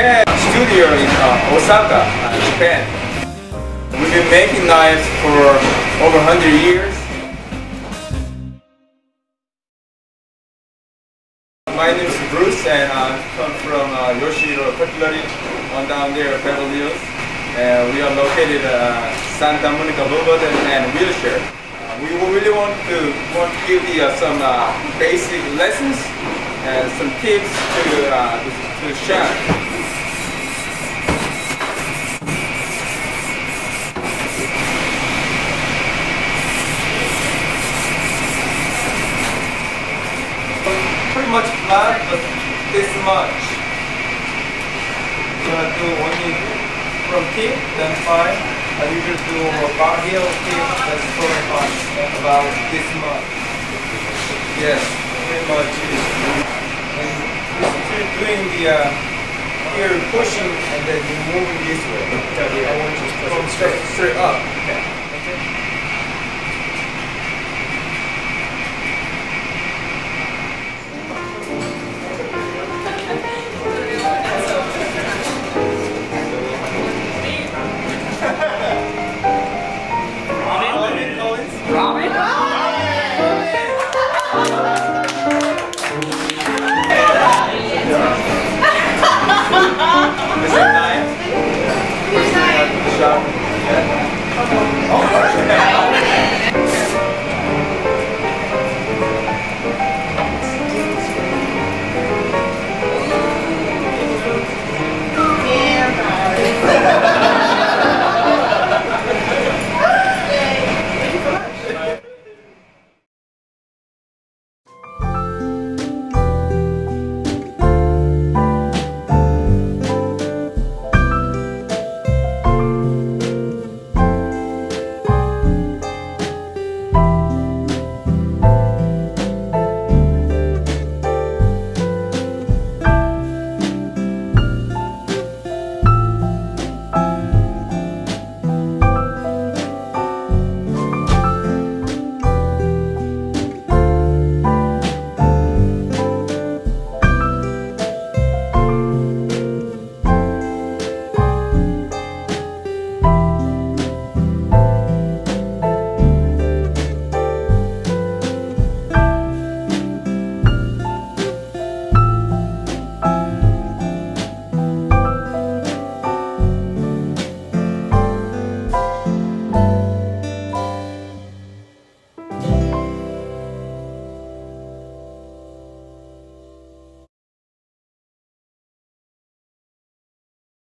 have a studio in Osaka, Japan. We've been making knives for over 100 years. My name is Bruce, and I come from Yoshihiro Cutlery on down there at Beverly Hills. And we are located at Santa Monica Boulevard and Wheelchair. We really want to give you some basic lessons and some tips to shine. Pretty much flat, but this much. You're gonna do only from tip, then fine. I usually do a bar heel tip, that's totally fine. About this much. Yes, pretty much is. And you're doing the here pushing and then you're moving this way. I want you to push straight up. Okay.